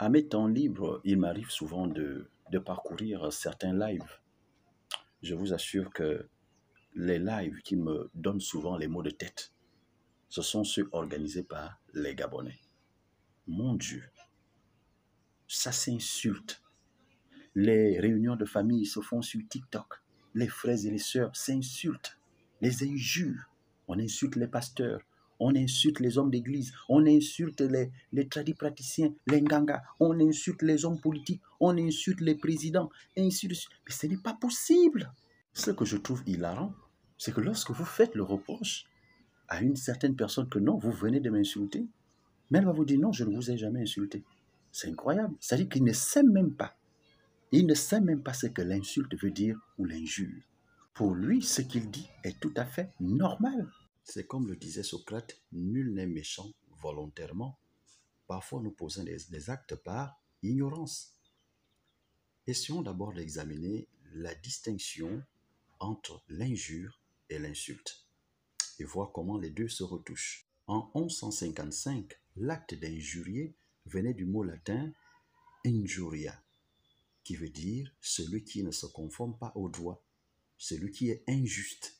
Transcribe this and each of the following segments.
À mes temps libres, il m'arrive souvent de parcourir certains lives. Je vous assure que les lives qui me donnent souvent les maux de tête, ce sont ceux organisés par les Gabonais. Mon Dieu, ça s'insulte. Les réunions de famille se font sur TikTok. Les frères et les sœurs s'insultent, les injures. On insulte les pasteurs, on insulte les hommes d'église, on insulte les tradipraticiens, les ngangas, on insulte les hommes politiques, on insulte les présidents, et ainsi de suite. Mais ce n'est pas possible. Ce que je trouve hilarant, c'est que lorsque vous faites le reproche à une certaine personne que non, vous venez de m'insulter, mais elle va vous dire non, je ne vous ai jamais insulté. C'est incroyable. C'est-à-dire qu'il ne sait même pas. Il ne sait même pas ce que l'insulte veut dire ou l'injure. Pour lui, ce qu'il dit est tout à fait normal. C'est comme le disait Socrate, nul n'est méchant volontairement. Parfois, nous posons des actes par ignorance. Essayons d'abord d'examiner la distinction entre l'injure et l'insulte et voir comment les deux se retouchent. En 1155, l'acte d'injurier venait du mot latin injuria, qui veut dire celui qui ne se conforme pas au droit, celui qui est injuste.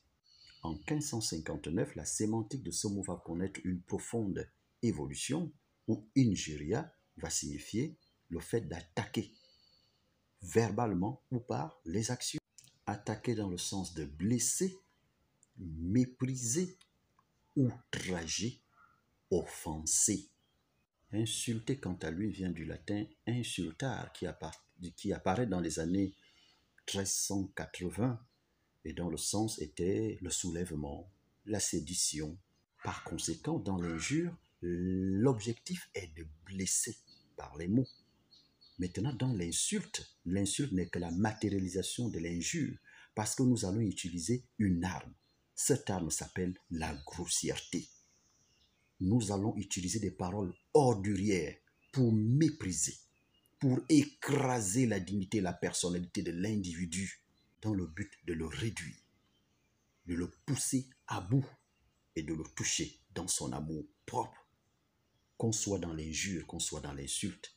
En 1559, la sémantique de ce mot va connaître une profonde évolution où injuria va signifier le fait d'attaquer, verbalement ou par les actions. Attaquer dans le sens de blesser, mépriser, outrager, offenser. Insulter, quant à lui, vient du latin insultar, qui apparaît dans les années 1380 et dont le sens était le soulèvement, la sédition. Par conséquent, dans l'injure, l'objectif est de blesser par les mots. Maintenant, dans l'insulte n'est que la matérialisation de l'injure parce que nous allons utiliser une arme. Cette arme s'appelle la grossièreté. Nous allons utiliser des paroles ordurières pour mépriser, pour écraser la dignité et la personnalité de l'individu dans le but de le réduire, de le pousser à bout et de le toucher dans son amour propre. Qu'on soit dans l'injure, qu'on soit dans l'insulte,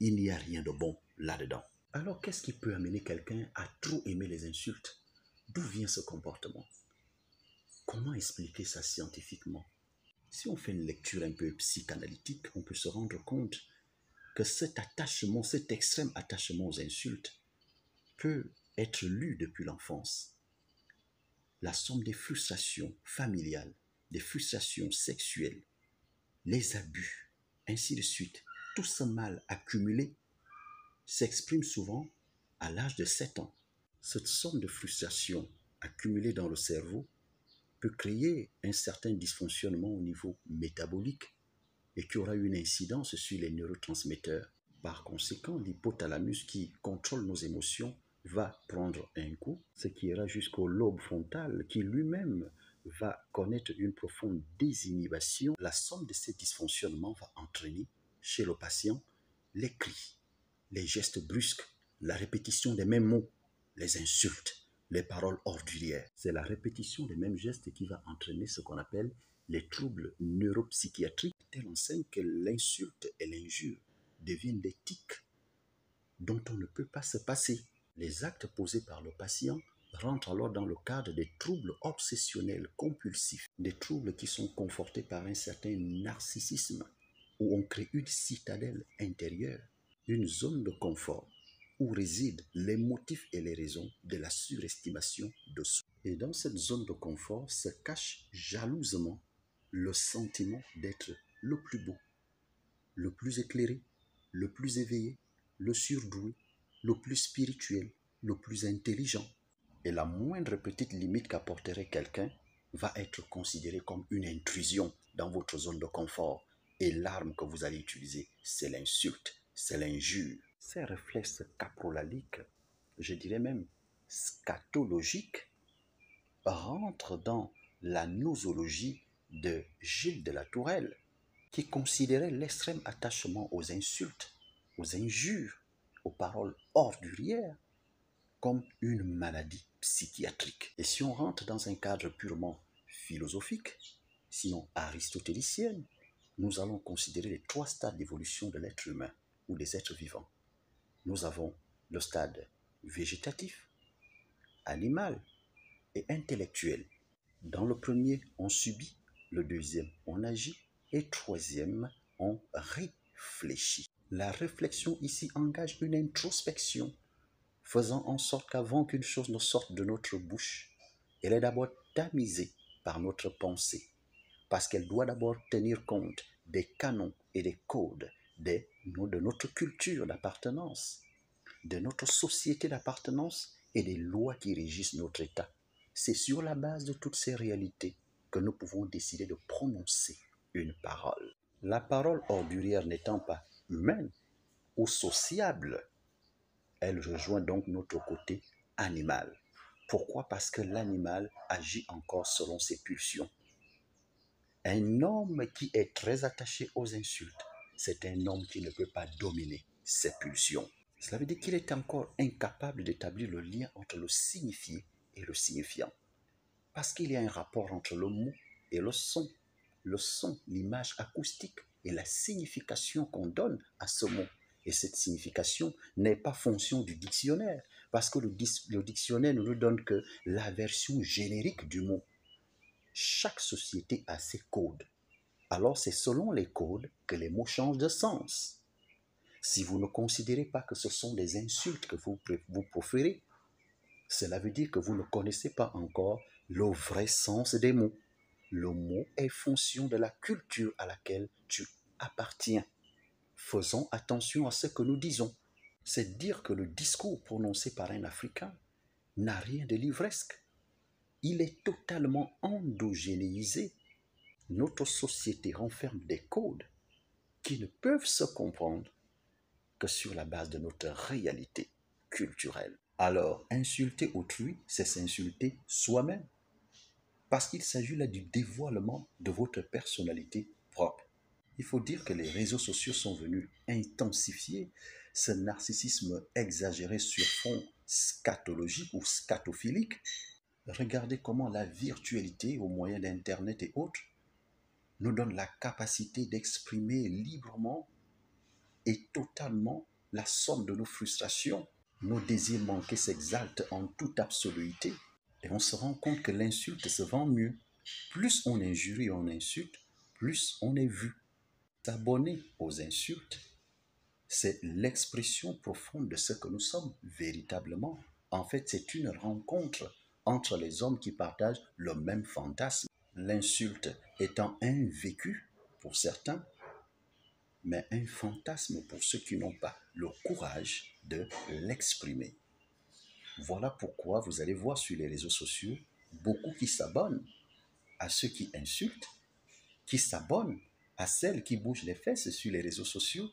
il n'y a rien de bon là-dedans. Alors, qu'est-ce qui peut amener quelqu'un à trop aimer les insultes? D'où vient ce comportement? Comment expliquer ça scientifiquement? Si on fait une lecture un peu psychanalytique, on peut se rendre compte que cet attachement, cet extrême attachement aux insultes peut être lu depuis l'enfance. La somme des frustrations familiales, des frustrations sexuelles, les abus, ainsi de suite, tout ce mal accumulé s'exprime souvent à l'âge de 7 ans. Cette somme de frustrations accumulées dans le cerveau peut créer un certain dysfonctionnement au niveau métabolique et qui aura une incidence sur les neurotransmetteurs. Par conséquent, l'hypothalamus qui contrôle nos émotions va prendre un coup, ce qui ira jusqu'au lobe frontal qui lui-même va connaître une profonde désinhibition. La somme de ces dysfonctionnements va entraîner chez le patient les cris, les gestes brusques, la répétition des mêmes mots, les insultes, les paroles ordurières. C'est la répétition des mêmes gestes qui va entraîner ce qu'on appelle les troubles neuropsychiatriques. Telle enseigne que l'insulte et l'injure deviennent des tics dont on ne peut pas se passer. Les actes posés par le patient rentrent alors dans le cadre des troubles obsessionnels compulsifs, des troubles qui sont confortés par un certain narcissisme, où on crée une citadelle intérieure, une zone de confort, où résident les motifs et les raisons de la surestimation de soi. Et dans cette zone de confort se cache jalousement le sentiment d'être le plus beau, le plus éclairé, le plus éveillé, le surdoué, le plus spirituel, le plus intelligent. Et la moindre petite limite qu'apporterait quelqu'un va être considérée comme une intrusion dans votre zone de confort. Et l'arme que vous allez utiliser, c'est l'insulte, c'est l'injure. Ces réflexes caprolaliques, je dirais même scatologiques, rentrent dans la nosologie de Gilles de la Tourelle, qui considérait l'extrême attachement aux insultes, aux injures, aux paroles ordurières comme une maladie psychiatrique. Et si on rentre dans un cadre purement philosophique, sinon aristotélicienne, nous allons considérer les 3 stades d'évolution de l'être humain. ou des êtres vivants. Nous avons le stade végétatif, animal et intellectuel. Dans le premier, on subit, le deuxième, on agit et troisième, on réfléchit. La réflexion ici engage une introspection, faisant en sorte qu'avant qu'une chose ne sorte de notre bouche, elle est d'abord tamisée par notre pensée, parce qu'elle doit d'abord tenir compte des canons et des codes de notre culture d'appartenance, de notre société d'appartenance et des lois qui régissent notre État. C'est sur la base de toutes ces réalités que nous pouvons décider de prononcer une parole. La parole ordurière n'étant pas humaine ou sociable, elle rejoint donc notre côté animal. Pourquoi? Parce que l'animal agit encore selon ses pulsions. Un homme qui est très attaché aux insultes, c'est un homme qui ne peut pas dominer ses pulsions. Cela veut dire qu'il est encore incapable d'établir le lien entre le signifié et le signifiant. Parce qu'il y a un rapport entre le mot et le son. Le son, l'image acoustique et la signification qu'on donne à ce mot. Et cette signification n'est pas fonction du dictionnaire, parce que le dictionnaire ne nous donne que la version générique du mot. Chaque société a ses codes. Alors c'est selon les codes que les mots changent de sens. Si vous ne considérez pas que ce sont des insultes que vous proférez, cela veut dire que vous ne connaissez pas encore le vrai sens des mots. Le mot est fonction de la culture à laquelle tu appartiens. Faisons attention à ce que nous disons. C'est dire que le discours prononcé par un Africain n'a rien de livresque. Il est totalement endogénéisé. Notre société renferme des codes qui ne peuvent se comprendre que sur la base de notre réalité culturelle. Alors, insulter autrui, c'est s'insulter soi-même. Parce qu'il s'agit là du dévoilement de votre personnalité propre. Il faut dire que les réseaux sociaux sont venus intensifier ce narcissisme exagéré sur fond scatologique ou scatophilique. Regardez comment la virtualité, au moyen d'Internet et autres, nous donne la capacité d'exprimer librement et totalement la somme de nos frustrations. Nos désirs manqués s'exaltent en toute absoluité et on se rend compte que l'insulte se vend mieux. Plus on injurie et on insulte, plus on est vu. S'abonner aux insultes, c'est l'expression profonde de ce que nous sommes véritablement. En fait, c'est une rencontre entre les hommes qui partagent le même fantasme. L'insulte étant un vécu pour certains, mais un fantasme pour ceux qui n'ont pas le courage de l'exprimer. Voilà pourquoi vous allez voir sur les réseaux sociaux beaucoup qui s'abonnent à ceux qui insultent, qui s'abonnent à celles qui bougent les fesses sur les réseaux sociaux,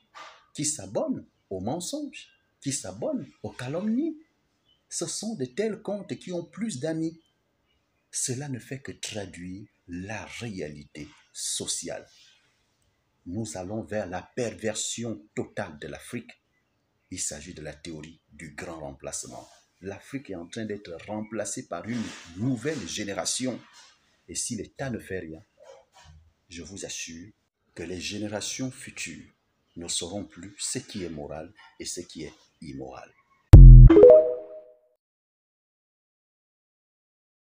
qui s'abonnent aux mensonges, qui s'abonnent aux calomnies. Ce sont de tels comptes qui ont plus d'amis. Cela ne fait que traduire la réalité sociale. Nous allons vers la perversion totale de l'Afrique. Il s'agit de la théorie du grand remplacement. L'Afrique est en train d'être remplacée par une nouvelle génération. Et si l'État ne fait rien, je vous assure que les générations futures ne sauront plus ce qui est moral et ce qui est immoral.